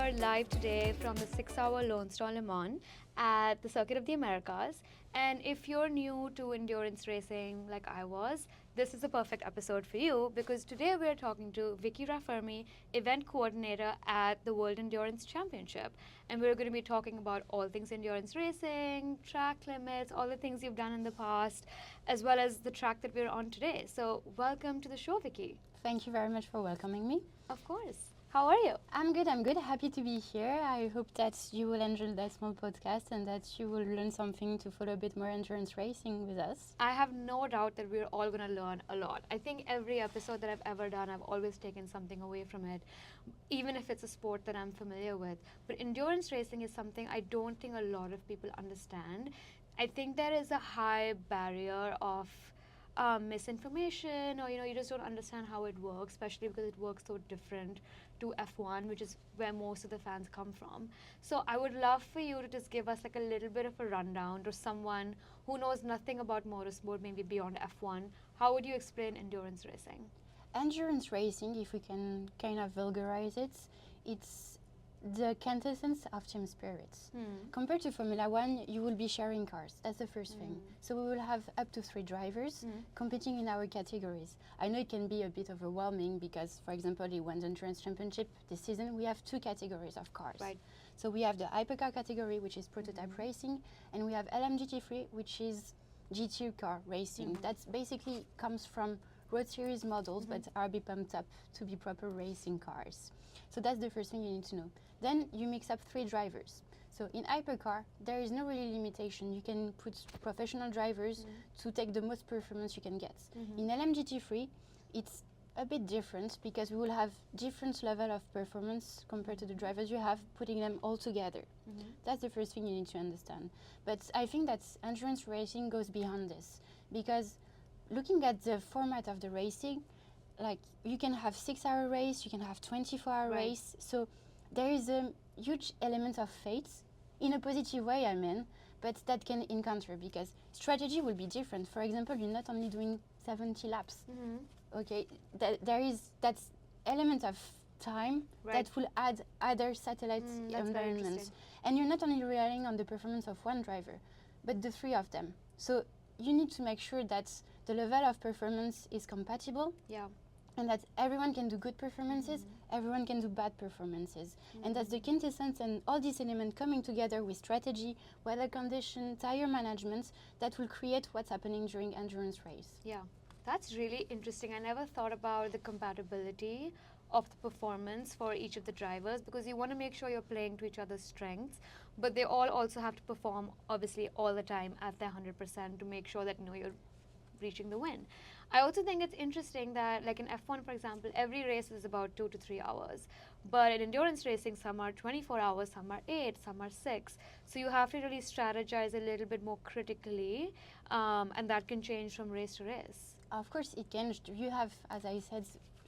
here live today from the 6-hour Lone Star Le Mans at the Circuit of the Americas. And if you're new to endurance racing like I was, this is a perfect episode for you because today we're talking to Vicky Raffermi, event coordinator at the World Endurance Championship. And we're going to be talking about all things endurance racing, track limits, all the things you've done in the past, as well as the track that we're on today. So welcome to the show, Vicky. Thank you very much for welcoming me. Of course. How are you? I'm good. Happy to be here. I hope that you will enjoy that small podcast and that you will learn something to follow a bit more endurance racing with us. I have no doubt that we're all going to learn a lot. I think every episode that I've ever done, I've always taken something away from it, even if it's a sport that I'm familiar with. But endurance racing is something I don't think a lot of people understand. I think there is a high barrier of misinformation, or you just don't understand how it works, especially because it works so different to F1, which is where most of the fans come from. So I would love for you to just give us like a little bit of a rundown to someone who knows nothing about motorsport, maybe beyond F1. How would you explain endurance racing? Endurance racing, if we can kind of vulgarize it, it's the quintessence of team spirit. Compared to Formula One, you will be sharing cars. That's the first thing. So we will have up to 3 drivers competing in our categories. I know it can be a bit overwhelming because, for example, the World Endurance Championship this season, we have 2 categories of cars. Right. So we have the hypercar category, which is prototype racing, and we have LMGT3, which is GT car racing. That basically comes from road series models, but are be pumped up to be proper racing cars. So that's the first thing you need to know. Then you mix up 3 drivers. So in hypercar, there is no really limitation. You can put professional drivers to take the most performance you can get. In LMGT3, it's a bit different because we will have different level of performance compared to the drivers you have, putting them all together. That's the first thing you need to understand. But I think that endurance racing goes beyond this because looking at the format of the racing, like you can have 6-hour race, you can have 24-hour race. So there is a huge element of fate, in a positive way, I mean, but that can encounter because strategy will be different. For example, you're not only doing 70 laps. Okay, there is that element of time that will add other satellite environments. And you're not only relying on the performance of one driver, but the 3 of them. So you need to make sure that the level of performance is compatible. And that everyone can do good performances, everyone can do bad performances. And that's the quintessence, and all these elements coming together with strategy, weather condition, tire management, that will create what's happening during endurance race. Yeah, that's really interesting. I never thought about the compatibility of the performance for each of the drivers because you want to make sure you're playing to each other's strengths, but they all also have to perform obviously all the time at their 100% to make sure that you're reaching the win. I also think it's interesting that like in F1, for example, every race is about 2 to 3 hours. But in endurance racing, some are 24 hours, some are 8, some are 6. So you have to really strategize a little bit more critically, and that can change from race to race. Of course, it can. You have, as I said,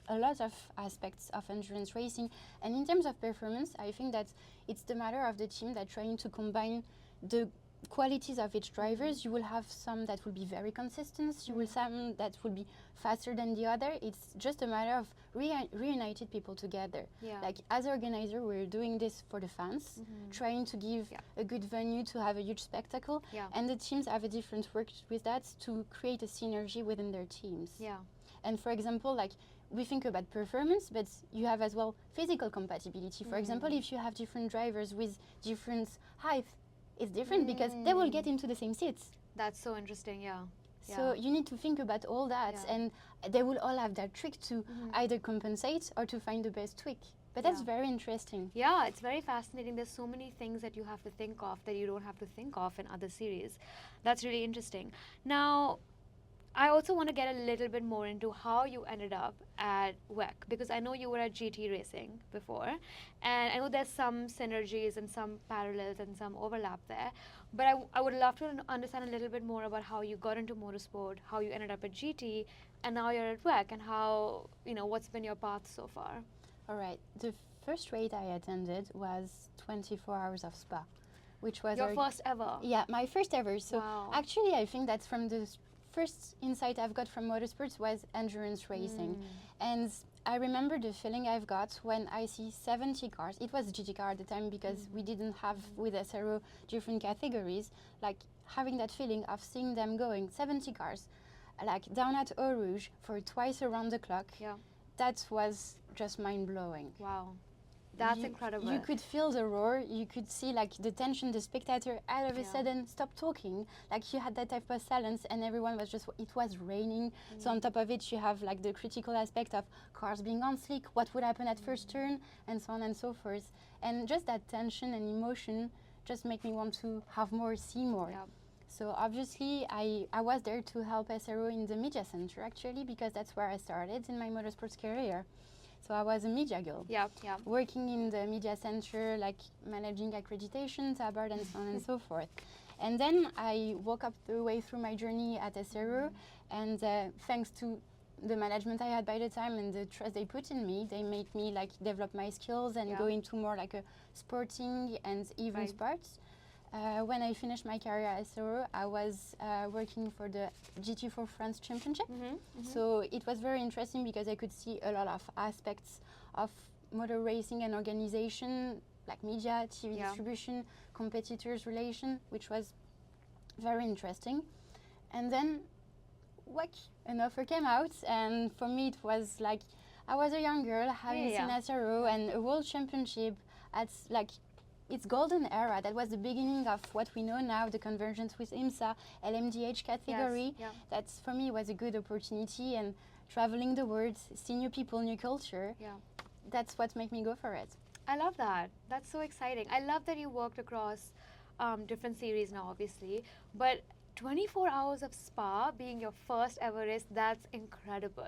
a lot of aspects of endurance racing. And in terms of performance, I think that it's the matter of the team that trying to combine the qualities of each drivers. You will have some that will be very consistent, you will some that will be faster than the other. It's just a matter of reunited people together. Like as organizer, we're doing this for the fans, trying to give a good venue to have a huge spectacle, and the teams have a different work with that to create a synergy within their teams. And for example, like we think about performance, but you have as well physical compatibility. For example, if you have different drivers with different height, it's different because they will get into the same seats. That's so interesting, So you need to think about all that, and they will all have their trick to either compensate or to find the best tweak. But that's very interesting. Yeah, it's very fascinating. There's so many things that you have to think of that you don't have to think of in other series. That's really interesting. Now, I also want to get a little bit more into how you ended up at WEC, because I know you were at GT racing before, and I know there's some synergies and some parallels and some overlap there, but I would love to understand a little bit more about how you got into motorsport, how you ended up at GT, and now you're at WEC, and how, what's been your path so far? All right. The first race I attended was 24 Hours of Spa, which was your first ever? Yeah, my first ever. So actually, I think that's from the first insight I've got from motorsports was endurance racing. And I remember the feeling I've got when I see 70 cars. It was GT car at the time because we didn't have with SRO different categories. Like having that feeling of seeing them going 70 cars, like down at Eau Rouge for twice around the clock. Yeah. That was just mind blowing. Wow. That's incredible. You could feel the roar. You could see like the tension. The spectator all of a sudden stopped talking. Like you had that type of silence, and everyone was just. It was raining, so on top of it, you have like the critical aspect of cars being on slick. What would happen at first turn, and so on and so forth. And just that tension and emotion just make me want to have more, see more. Yeah. So obviously, I was there to help SRO in the media center actually because that's where I started in my motorsports career. So I was a media girl. Yeah, yeah. Working in the media center, like managing accreditation, tabard, and so on and so forth. And then I walk up the way through my journey at SRO, and thanks to the management I had by the time and the trust they put in me, they made me like develop my skills and go into more like a sporting and even sports. When I finished my career at SRO, I was working for the GT4 France Championship. So it was very interesting because I could see a lot of aspects of motor racing and organization, like media, TV distribution, competitors relation, which was very interesting. And then WEC, an offer came out, and for me it was like, I was a young girl having seen SRO and a world championship at like its golden era. That was the beginning of what we know now, the convergence with IMSA, LMDH category. That for me was a good opportunity, and traveling the world, see new people, new culture. That's what made me go for it. I love that. That's so exciting. I love that you worked across different series now, obviously, but 24 hours of Spa being your first ever race, that's incredible.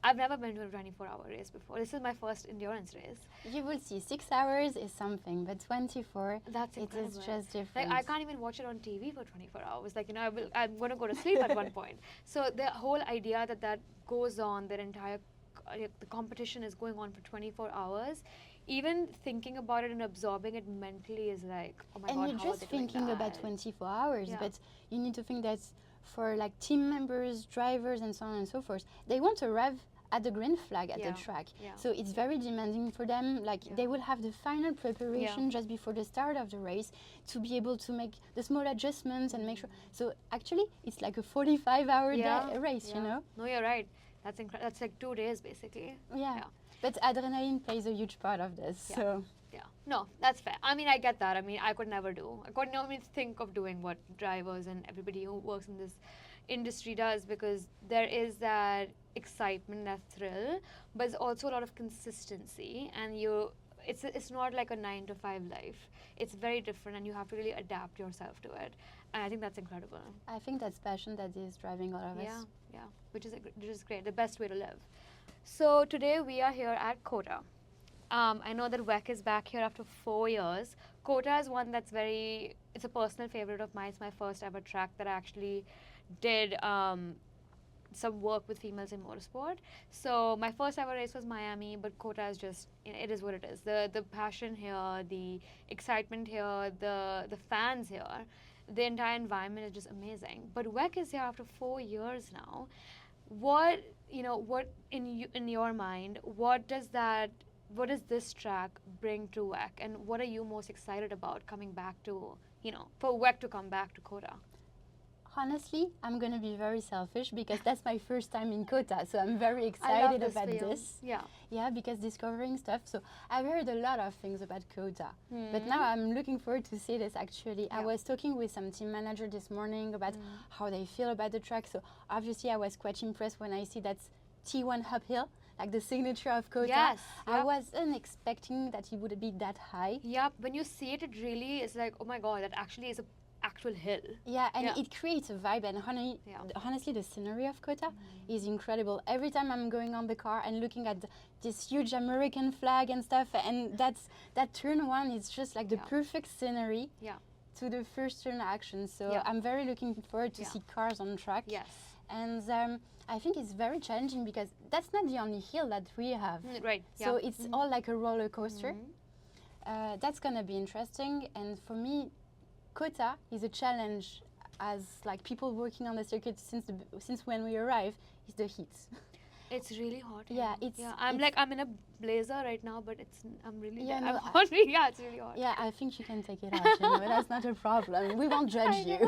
I've never been to a 24-hour race before. This is my first endurance race. You will see 6 hours is something, but 24, that's incredible. It is just different. Like, I can't even watch it on TV for 24 hours. Like, you know, I'm going to go to sleep at one point. So the whole idea that goes on, that entire the competition is going on for 24 hours, even thinking about it and absorbing it mentally is like, oh my God, and you're just thinking about 24 hours, but you need to think that for like team members, drivers, and so on and so forth, they want to arrive at the green flag at the track. So it's very demanding for them. Like they will have the final preparation just before the start of the race to be able to make the small adjustments and make sure. So actually, it's like a 45-hour race, you know? No, you're right. That's like 2 days basically. But adrenaline plays a huge part of this. So no, that's fair. I mean, I get that. I mean, I couldn't even think of doing what drivers and everybody who works in this industry does, because there is that excitement, that thrill, but there's also a lot of consistency, and it's not like a 9-to-5 life. It's very different, and you have to really adapt yourself to it. And I think that's incredible. I think that's passion that is driving all of us. Yeah, which is great. The best way to live. So today we are here at COTA. I know that WEC is back here after 4 years. COTA is one that's it's a personal favorite of mine. It's my first ever track that I actually did some work with females in motorsport. So my first ever race was Miami, but COTA is just, it is what it is. The passion here, the excitement here, the fans here, the entire environment is just amazing. But WEC is here after 4 years now. What in your mind, what does this track bring to WEC, and what are you most excited about coming back to, for WEC to come back to COTA? Honestly, I'm going to be very selfish because that's my first time in COTA, so I'm very excited about this. Yeah, because discovering stuff. So I've heard a lot of things about COTA, but now I'm looking forward to see this actually. I was talking with some team manager this morning about how they feel about the track. So obviously I was quite impressed when I see that's T1 uphill, like the signature of COTA. I wasn't expecting that it would be that high. When you see it, it really is like, oh my God, that actually is a actual hill. It creates a vibe, and honestly the scenery of COTA is incredible. Every time I'm going on the car and looking at this huge American flag and stuff, and that turn one is just like the perfect scenery to the first turn action. So I'm very looking forward to see cars on track. And I think it's very challenging because that's not the only hill that we have. So it's all like a roller coaster. That's gonna be interesting, and for me COTA is a challenge, as like people working on the circuit since when we arrive, is the heat. It's really hot. Yeah, here. it's- yeah. I'm it's- like I'm in a blazer right now, but I'm really Yeah, I'm no, hot. Yeah, it's really hot. Yeah, I think you can take it off. That's not a problem. We won't judge you.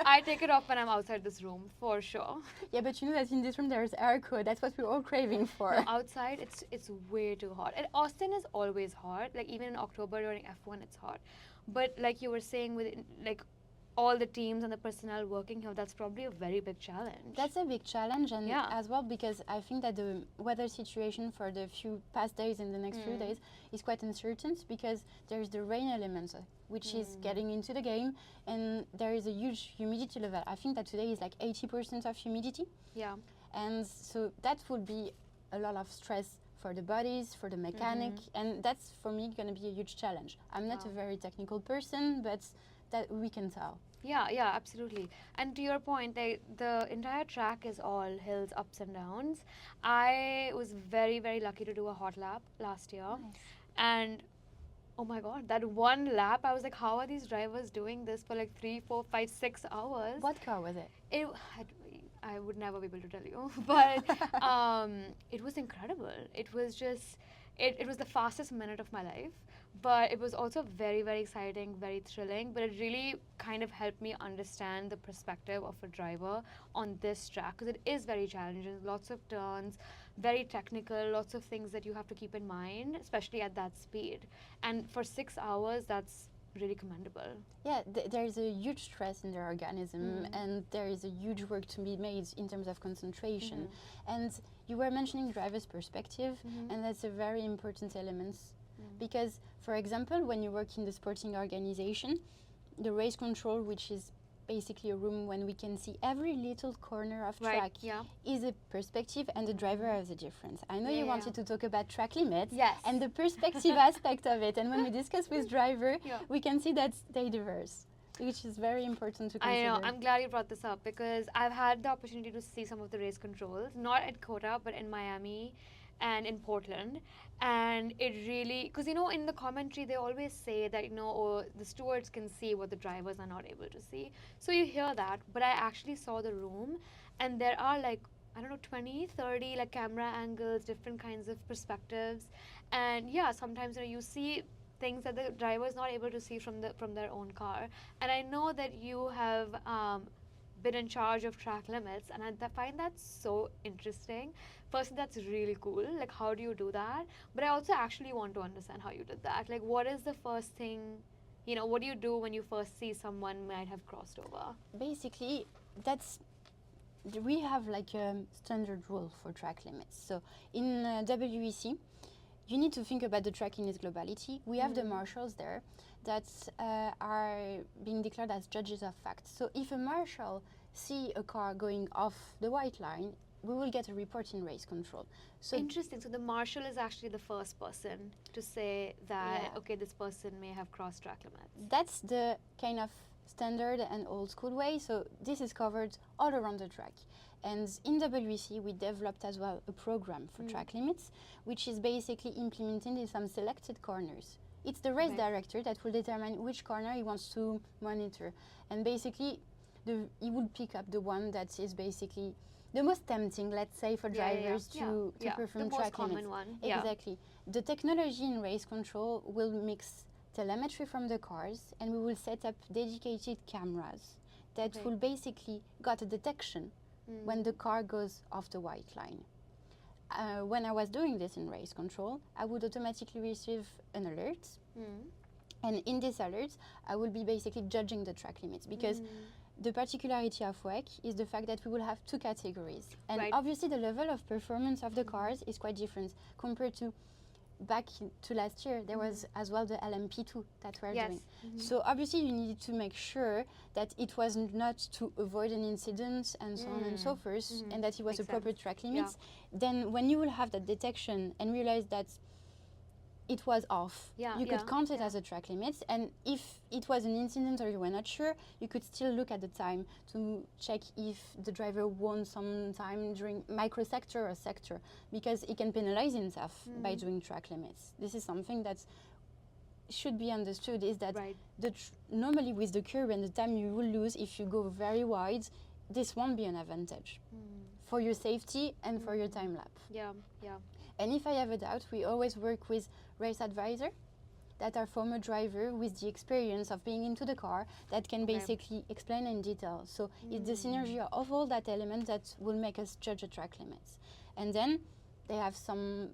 I take it off when I'm outside this room for sure. Yeah, but you know that in this room there's airco. That's what we're all craving for. No, outside it's way too hot. And Austin is always hot. Like even in October during F1, it's hot. But like you were saying, with like all the teams and the personnel working here, that's probably a very big challenge. That's a big challenge, and Yeah. as well because I think that the weather situation for the few past days and the next few days is quite uncertain because there is the rain element, which is getting into the game, and there is a huge humidity level. I think that today is like 80% of humidity, Yeah. and so that would be a lot of stress for the bodies, for the mechanic, and that's for me going to be a huge challenge. I'm not a Wow. very technical person, but that we can tell. Yeah, absolutely. And to your point, the entire track is all hills, ups and downs. I was very, very lucky to do a hot lap last year. Nice. And oh my God, that one lap, I was like, how are these drivers doing this for like 3, 4, 5, 6 hours? What car was it? I would never be able to tell you, but it was incredible. It was just, it was the fastest minute of my life, but it was also very, very exciting, very thrilling, but it really kind of helped me understand the perspective of a driver on this track, because it is very challenging, lots of turns, very technical, lots of things that you have to keep in mind, especially at that speed. And for 6 hours, that's really commendable. Yeah, there is a huge stress in their organism, and there is a huge work to be made in terms of concentration. And you were mentioning driver's perspective, and that's a very important element because, for example, when you work in the sporting organization, the race control, which is basically a room when we can see every little corner of Right, track, yeah. is a perspective, and the driver has a difference. I know Yeah, you yeah. wanted to talk about track limits Yes. and the perspective aspect of it, and when we discuss with driver, Yeah. we can see that they diverse, which is very important to I consider. know. I'm glad you brought this up because I've had the opportunity to see some of the race controls, not at COTA, but in Miami and in Portland. And it really, because in the commentary, they always say that, oh, the stewards can see what the drivers are not able to see. So you hear that, but I actually saw the room, and there are like, I don't know, 20, 30 like camera angles, different kinds of perspectives. And yeah, sometimes you see things that the driver is not able to see from their own car. And I know that you have been in charge of track limits, and I find that so interesting. Firstly, that's really cool. Like, how do you do that? But I also actually want to understand how you did that. Like, what is the first thing, what do you do when you first see someone might have crossed over? Basically, we have like a standard rule for track limits. So in WEC, you need to think about the track in its globality. We have the marshals there that are being declared as judges of fact. So if a marshal see a car going off the white line, we will get a report in race control. So Interesting. So the marshal is actually the first person to say that, Yeah. okay, this person may have crossed track limits. that's the kind of standard and old school way. So this is covered all around the track. And in WEC, we developed as well a program for track limits, which is basically implemented in some selected corners. It's the race Okay. director that will determine which corner he wants to monitor. And basically, he would pick up the one that is basically the most tempting, let's say, for drivers to perform the most track common limits. one. Exactly. The technology in race control will mix telemetry from the cars, and we will set up dedicated cameras that Okay. will basically got a detection when the car goes off the white line. When I was doing this in race control, I would automatically receive an alert, and in this alert, I will be basically judging the track limits because the particularity of WEC is the fact that we will have two categories. And Right. obviously the level of performance of the cars is quite different compared to back to last year. There was as well the LMP2 that we're Yes. doing. So obviously you needed to make sure that it was not to avoid an incident and so on and so forth, and that it was Makes a proper sense. track limits. Then when you will have that detection and realize that it was off, Yeah, you could yeah, count it yeah. as a track limit, and if it was an incident or you were not sure, you could still look at the time to check if the driver won some time during microsector or sector, because he can penalize himself by doing track limits. This is something that should be understood, is that Right. normally with the curve and the time you will lose if you go very wide, this won't be an advantage for your safety and for your time lap. Yeah, yeah. And if I have a doubt, we always work with race advisor that are former driver with the experience of being into the car that can Okay. basically explain in detail. So it's the synergy of all that element that will make us judge the track limits. And then they have some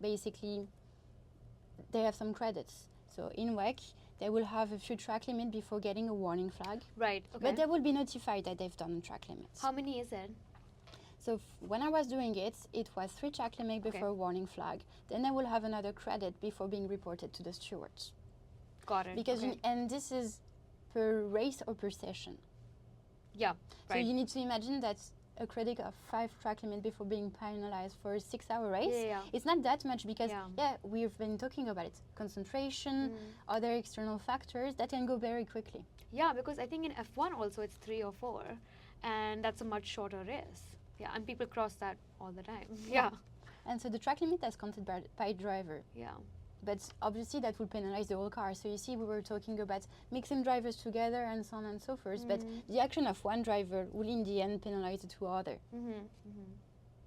credits. So in WEC, they will have a few track limit before getting a warning flag. Right, okay. But they will be notified that they've done track limits. How many is it? So when I was doing it, it was 3 track limit before a warning flag. Then I will have another credit before being reported to the stewards. Got it. Because okay. and this is per race or per session. Yeah, So right. you need to imagine that a credit of 5 track limit before being penalized for a 6-hour race. Yeah. It's not that much because we've been talking about it. Concentration, other external factors that can go very quickly. Yeah, because I think in F1 also it's 3 or 4, and that's a much shorter race. Yeah, and people cross that all the time. Yeah. And so the track limit is counted by driver. Yeah. But obviously that will penalize the whole car. So you see, we were talking about mixing drivers together and so on and so forth. But the action of one driver will in the end penalize the two others.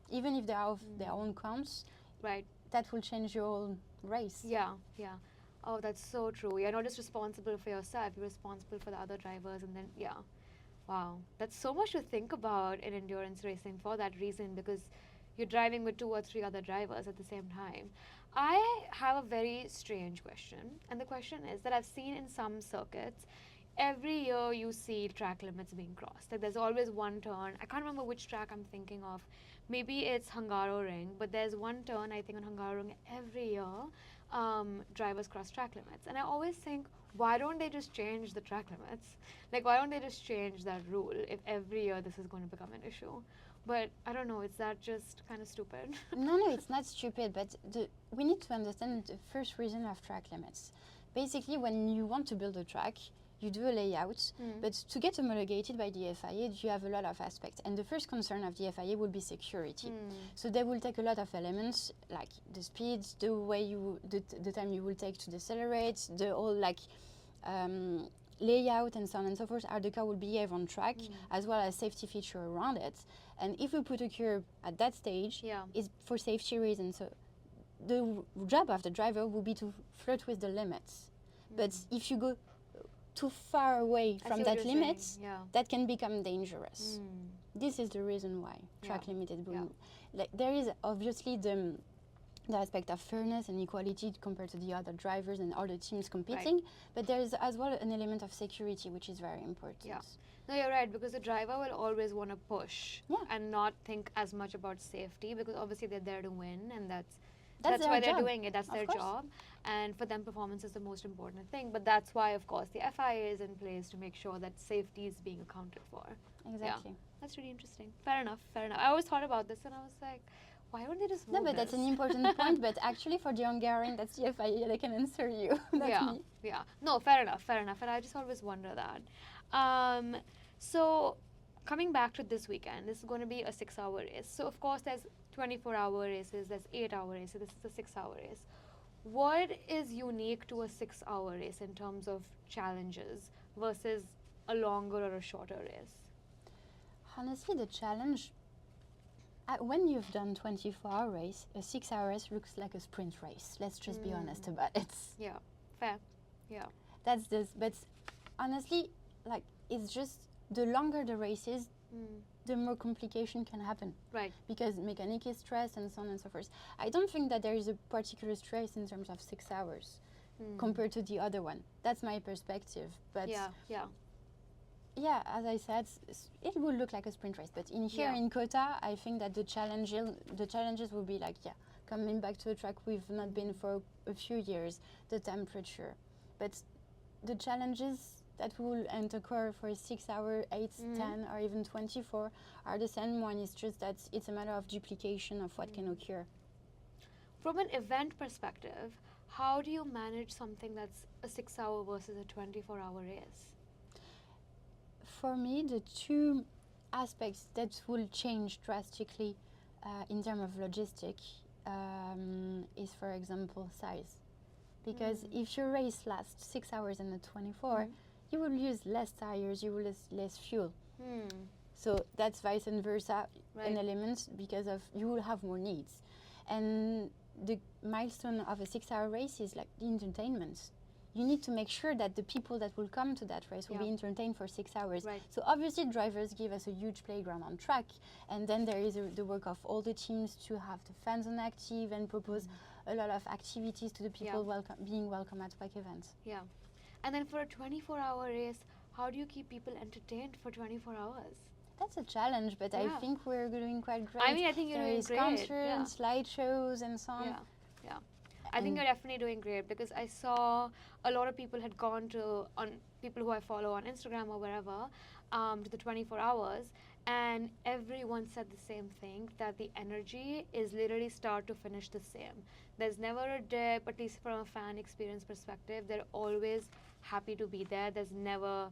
Even if they have their own counts, right, that will change your whole race. Yeah, yeah. Oh, that's so true. You're not just responsible for yourself, you're responsible for the other drivers, and then, wow. That's so much to think about in endurance racing for that reason, because you're driving with 2 or 3 other drivers at the same time. I have a very strange question, and the question is that I've seen in some circuits, every year you see track limits being crossed. Like there's always one turn. I can't remember which track I'm thinking of. Maybe it's Hungaroring, but there's one turn I think on Hungaroring every year. Drivers cross track limits, and I always think, why don't they just change the track limits? Like, why don't they just change that rule if every year this is going to become an issue? But I don't know, is that just kind of stupid? No, it's not stupid, but we need to understand the first reason of track limits. Basically, when you want to build a track, you do a layout, but to get homologated by the FIA, you have a lot of aspects. And the first concern of the FIA will be security. So they will take a lot of elements, like the speed, the way the time you will take to decelerate, the whole layout and so on and so forth, how the car will behave on track, as well as safety feature around it. And if we put a curb at that stage, it's for safety reasons. So the job of the driver will be to flirt with the limits. But if you go too far away from that limit, that can become dangerous. This is the reason why track limit is being... Like, there is obviously the aspect of fairness and equality compared to the other drivers and other teams competing, but there is as well an element of security, which is very important. Yeah. No, you're right, because the driver will always want to push and not think as much about safety, because obviously they're there to win, and that's why they're doing it. That's their job, and for them performance is the most important thing. But that's why, of course, the FIA is in place to make sure that safety is being accounted for. Exactly. Yeah. That's really interesting. Fair enough, fair enough. I always thought about this and I was like, why don't they just move but that's an important point. But actually for the Hungarian, that's the FIA, they can answer you. That's me. Yeah. No, fair enough. And I just always wonder that. So coming back to this weekend, this is going to be a 6-hour race. So of course there's 24-hour races, there's 8-hour races, this is a 6-hour race. What is unique to a 6-hour race in terms of challenges versus a longer or a shorter race? Honestly, the challenge, when you've done 24-hour race, a 6-hour race looks like a sprint race. Let's just be honest about it. Yeah, fair. Yeah. That's this. But honestly, like, it's just the longer the race is, the more complication can happen. Right. Because mechanic is stressed and so on and so forth. I don't think that there is a particular stress in terms of 6 hours compared to the other one. That's my perspective. But yeah, as I said, it will look like a sprint race. But in Kota, I think that the challenges will be like, coming back to a track we've not been for a few years, the temperature. But the challenges that will occur for 6 hours, 8, 10, or even 24 are the same one. It's just that it's a matter of duplication of what can occur. From an event perspective, how do you manage something that's a 6-hour versus a 24-hour race? For me, the two aspects that will change drastically in terms of logistics is, for example, size. Because if your race lasts 6 hours and not 24, you will use less tires, you will use less fuel. So that's vice and versa Right. an element because of you will have more needs. And the milestone of a 6-hour race is like the entertainment. You need to make sure that the people that will come to that race will Yeah. be entertained for 6 hours. Right. So obviously drivers give us a huge playground on track, and then there is the work of all the teams to have the fans on active and propose a lot of activities to the people being welcome at WEC events. Yeah. And then for a 24-hour race, how do you keep people entertained for 24 hours? That's a challenge, but I Yeah. think we're doing quite great. I mean, I think you're there doing is great. concerts, slideshows, and so on. Yeah, yeah. I think And- you're definitely doing great because I saw a lot of people had gone to, on people who I follow on Instagram or wherever, to the 24 hours, and everyone said the same thing, that the energy is literally start to finish the same. There's never a dip, at least from a fan experience perspective. They're always happy to be there. There's never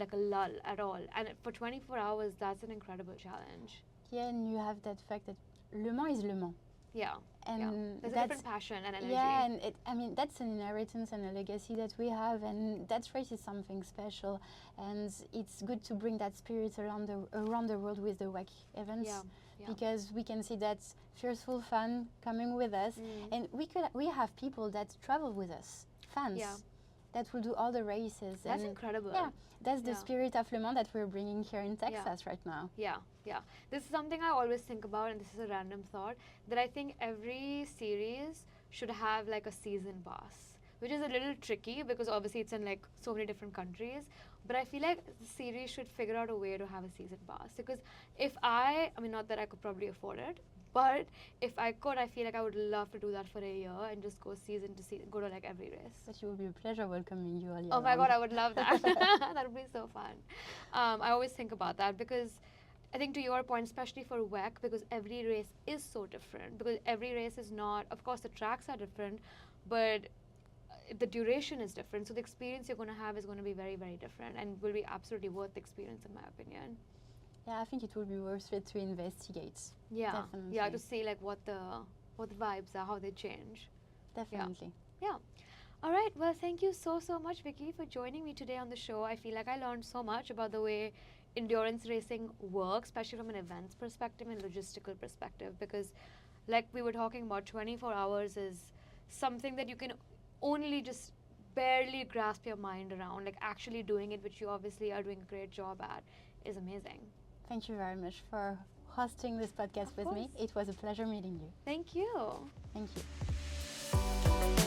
like a lull at all. And for 24 hours, that's an incredible challenge. Yeah, and you have that fact that Le Mans is Le Mans. Yeah. And yeah. There's a that's different passion and energy. yeah, and I mean that's an inheritance and a legacy that we have, and that race is something special, and it's good to bring that spirit around the world with the WEC events, Yeah, yeah. because we can see that fearful fan coming with us, and we have people that travel with us, fans, Yeah. that will do all the races. That's and incredible. Yeah, that's the Yeah. spirit of Le Mans that we're bringing here in Texas right now. Yeah, yeah. This is something I always think about, and this is a random thought, that I think every series should have like a season pass, which is a little tricky because obviously it's in like so many different countries. But I feel like the series should figure out a way to have a season pass, because if I mean, not that I could probably afford it, but if I could, I feel like I would love to do that for a year and just go season to season, go to like every race. But it will be a pleasure welcoming you all year Oh my god, round. I would love that. That would be so fun. I always think about that because I think to your point, especially for WEC, because every race is so different. Because every race is not, of course, the tracks are different, but the duration is different. So the experience you're going to have is going to be very, very different and will be absolutely worth the experience, in my opinion. Yeah, I think it will be worth it to investigate. Yeah, Definitely. yeah, to see like what the vibes are, how they change. Definitely. Yeah. All right. Well, thank you so much, Vicky, for joining me today on the show. I feel like I learned so much about the way endurance racing works, especially from an events perspective and logistical perspective, because like we were talking about, 24 hours is something that you can only just barely grasp your mind around. Like actually doing it, which you obviously are doing a great job at, is amazing. Thank you very much for hosting this podcast Of with me. course. It was a pleasure meeting you. Thank you. Thank you.